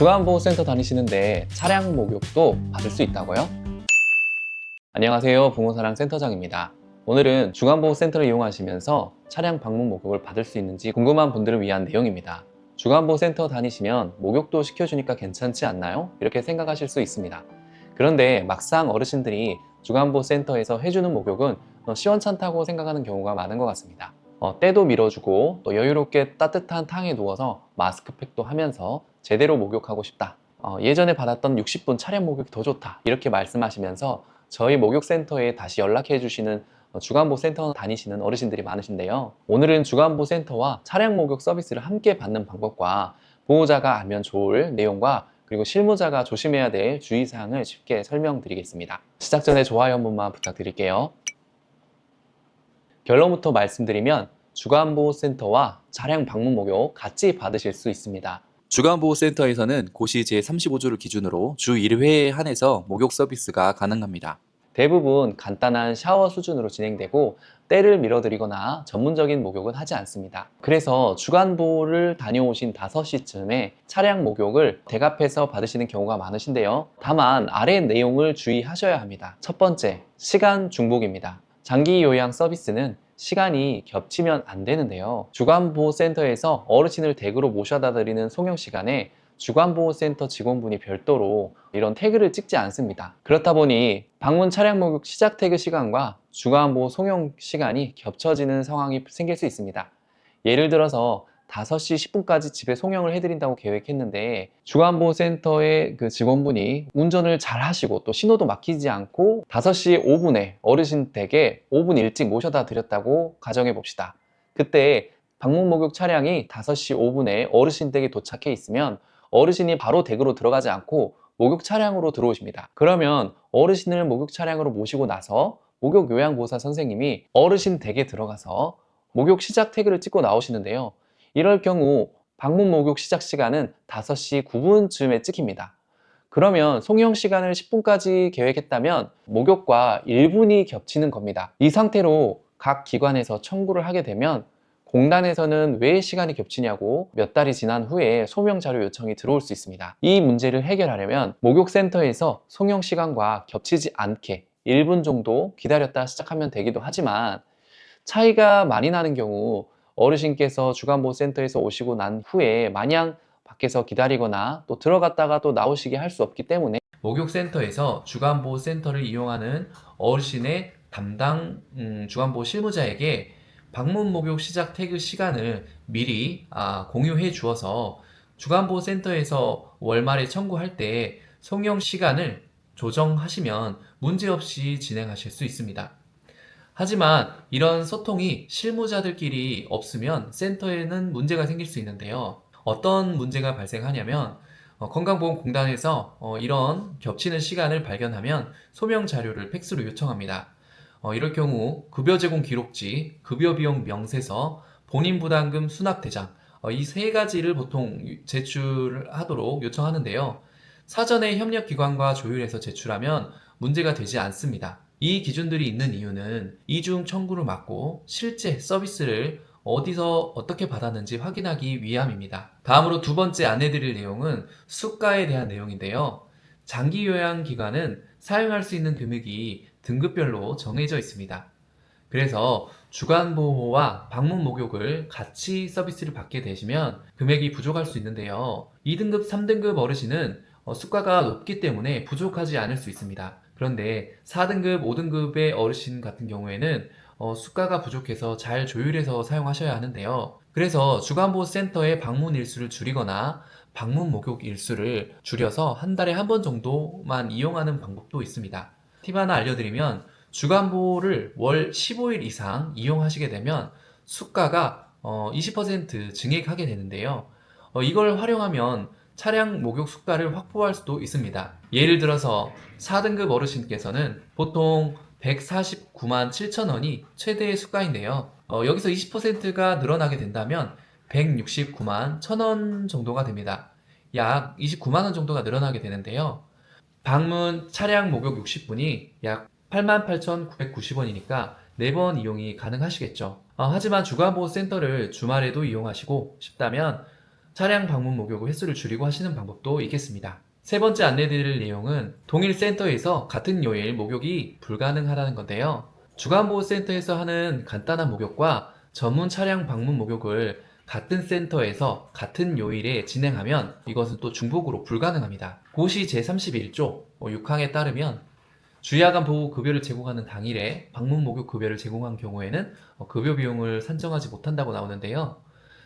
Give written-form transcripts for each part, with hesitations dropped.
주간보호센터 다니시는데 차량 목욕도 받을 수 있다고요? 안녕하세요, 부모사랑 센터장입니다. 오늘은 주간보호센터를 이용하시면서 차량 방문 목욕을 받을 수 있는지 궁금한 분들을 위한 내용입니다. 주간보호센터 다니시면 목욕도 시켜주니까 괜찮지 않나요? 이렇게 생각하실 수 있습니다. 그런데 막상 어르신들이 주간보호센터에서 해주는 목욕은 시원찮다고 생각하는 경우가 많은 것 같습니다. 때도 밀어주고 또 여유롭게 따뜻한 탕에 누워서 마스크팩도 하면서 제대로 목욕하고 싶다. 예전에 받았던 60분 차량 목욕이 더 좋다. 이렇게 말씀하시면서 저희 목욕센터에 다시 연락해 주시는 주간보센터 다니시는 어르신들이 많으신데요. 오늘은 주간보센터와 차량 목욕 서비스를 함께 받는 방법과 보호자가 알면 좋을 내용과 그리고 실무자가 조심해야 될 주의사항을 쉽게 설명드리겠습니다. 시작 전에 좋아요 한 번만 부탁드릴게요. 결론부터 말씀드리면 주간보호센터와 차량 방문 목욕 같이 받으실 수 있습니다. 주간보호센터에서는 고시 제35조를 기준으로 주 1회에 한해서 목욕 서비스가 가능합니다. 대부분 간단한 샤워 수준으로 진행되고 때를 밀어드리거나 전문적인 목욕은 하지 않습니다. 그래서 주간보호를 다녀오신 5시쯤에 차량 목욕을 대갑해서 받으시는 경우가 많으신데요. 다만 아래 내용을 주의하셔야 합니다. 첫 번째, 시간 중복입니다. 장기 요양 서비스는 시간이 겹치면 안 되는데요. 주간보호센터에서 어르신을 댁으로 모셔다 드리는 송영 시간에 주간보호센터 직원분이 별도로 이런 태그를 찍지 않습니다. 그렇다 보니 방문 차량 목욕 시작 태그 시간과 주간보호 송영 시간이 겹쳐지는 상황이 생길 수 있습니다. 예를 들어서 5시 10분까지 집에 송영을 해드린다고 계획했는데 주간보호센터의 그 직원분이 운전을 잘 하시고 또 신호도 막히지 않고 5시 5분에 어르신 댁에 5분 일찍 모셔다 드렸다고 가정해 봅시다. 그때 방문 목욕 차량이 5시 5분에 어르신 댁에 도착해 있으면 어르신이 바로 댁으로 들어가지 않고 목욕 차량으로 들어오십니다. 그러면 어르신을 목욕 차량으로 모시고 나서 목욕 요양보호사 선생님이 어르신 댁에 들어가서 목욕 시작 태그를 찍고 나오시는데요. 이럴 경우 방문 목욕 시작 시간은 5시 9분쯤에 찍힙니다. 그러면 송영 시간을 10분까지 계획했다면 목욕과 1분이 겹치는 겁니다. 이 상태로 각 기관에서 청구를 하게 되면 공단에서는 왜 시간이 겹치냐고 몇 달이 지난 후에 소명 자료 요청이 들어올 수 있습니다. 이 문제를 해결하려면 목욕센터에서 송영 시간과 겹치지 않게 1분 정도 기다렸다 시작하면 되기도 하지만 차이가 많이 나는 경우 어르신께서 주간보호센터에서 오시고 난 후에 마냥 밖에서 기다리거나 또 들어갔다가 또 나오시게 할 수 없기 때문에 목욕센터에서 주간보호센터를 이용하는 어르신의 담당 주간보호 실무자에게 방문 목욕 시작 태그 시간을 미리 공유해 주어서 주간보호센터에서 월말에 청구할 때 송영 시간을 조정하시면 문제없이 진행하실 수 있습니다. 하지만 이런 소통이 실무자들끼리 없으면 센터에는 문제가 생길 수 있는데요. 어떤 문제가 발생하냐면 건강보험공단에서 이런 겹치는 시간을 발견하면 소명 자료를 팩스로 요청합니다. 이럴 경우 급여 제공 기록지, 급여 비용 명세서, 본인 부담금 수납 대장 이 세 가지를 보통 제출하도록 요청하는데요. 사전에 협력기관과 조율해서 제출하면 문제가 되지 않습니다. 이 기준들이 있는 이유는 이중 청구를 막고 실제 서비스를 어디서 어떻게 받았는지 확인하기 위함입니다. 다음으로 두 번째 안내드릴 내용은 수가에 대한 내용인데요. 장기 요양 기간은 사용할 수 있는 금액이 등급별로 정해져 있습니다. 그래서 주간보호와 방문 목욕을 같이 서비스를 받게 되시면 금액이 부족할 수 있는데요. 2등급, 3등급 어르신은 수가가 높기 때문에 부족하지 않을 수 있습니다. 그런데 4등급, 5등급의 어르신 같은 경우에는 수가가 부족해서 잘 조율해서 사용하셔야 하는데요. 그래서 주간보호센터의 방문 일수를 줄이거나 방문 목욕 일수를 줄여서 한 달에 한 번 정도만 이용하는 방법도 있습니다. 팁 하나 알려드리면 주간보호를 월 15일 이상 이용하시게 되면 수가가 20% 증액하게 되는데요. 이걸 활용하면 차량 목욕 수가를 확보할 수도 있습니다. 예를 들어서 4등급 어르신께서는 보통 149만 7천 원이 최대의 수가인데요. 여기서 20%가 늘어나게 된다면 169만 1천 원 정도가 됩니다. 약 29만 원 정도가 늘어나게 되는데요. 방문 차량 목욕 60분이 약 88,990원이니까 4번 이용이 가능하시겠죠. 하지만 주간보호센터를 주말에도 이용하시고 싶다면 차량 방문 목욕 횟수를 줄이고 하시는 방법도 있겠습니다. 세 번째 안내드릴 내용은 동일 센터에서 같은 요일 목욕이 불가능하다는 건데요. 주간보호센터에서 하는 간단한 목욕과 전문 차량 방문 목욕을 같은 센터에서 같은 요일에 진행하면 이것은 또 중복으로 불가능합니다. 고시 제31조 6항에 따르면 주야간 보호 급여를 제공하는 당일에 방문 목욕 급여를 제공한 경우에는 급여 비용을 산정하지 못한다고 나오는데요.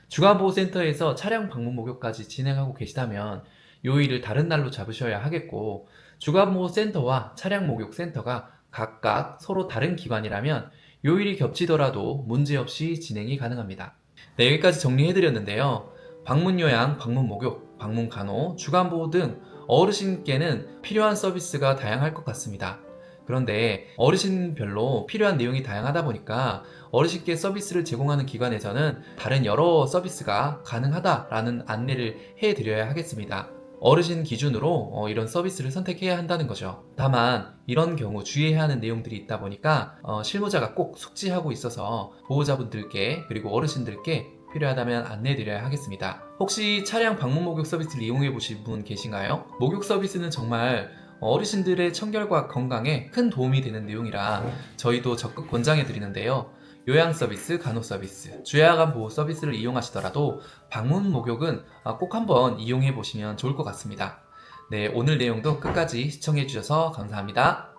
주간보호센터에서 차량 방문 목욕까지 진행하고 계시다면 요일을 다른 날로 잡으셔야 하겠고, 주간보호센터와 차량 목욕센터가 각각 서로 다른 기관이라면 요일이 겹치더라도 문제없이 진행이 가능합니다. 네, 여기까지 정리해드렸는데요. 방문 요양, 방문 목욕, 방문 간호, 주간보호 등 어르신께는 필요한 서비스가 다양할 것 같습니다. 그런데 어르신별로 필요한 내용이 다양하다 보니까 어르신께 서비스를 제공하는 기관에서는 다른 여러 서비스가 가능하다라는 안내를 해드려야 하겠습니다. 어르신 기준으로 이런 서비스를 선택해야 한다는 거죠. 다만 이런 경우 주의해야 하는 내용들이 있다 보니까 실무자가 꼭 숙지하고 있어서 보호자분들께 그리고 어르신들께 필요하다면 안내해드려야 하겠습니다. 혹시 차량 방문 목욕 서비스를 이용해 보신 분 계신가요? 목욕 서비스는 정말 어르신들의 청결과 건강에 큰 도움이 되는 내용이라 저희도 적극 권장해 드리는데요. 요양 서비스, 간호 서비스, 주야간 보호 서비스를 이용하시더라도 방문 목욕은 꼭 한번 이용해 보시면 좋을 것 같습니다. 네, 오늘 내용도 끝까지 시청해 주셔서 감사합니다.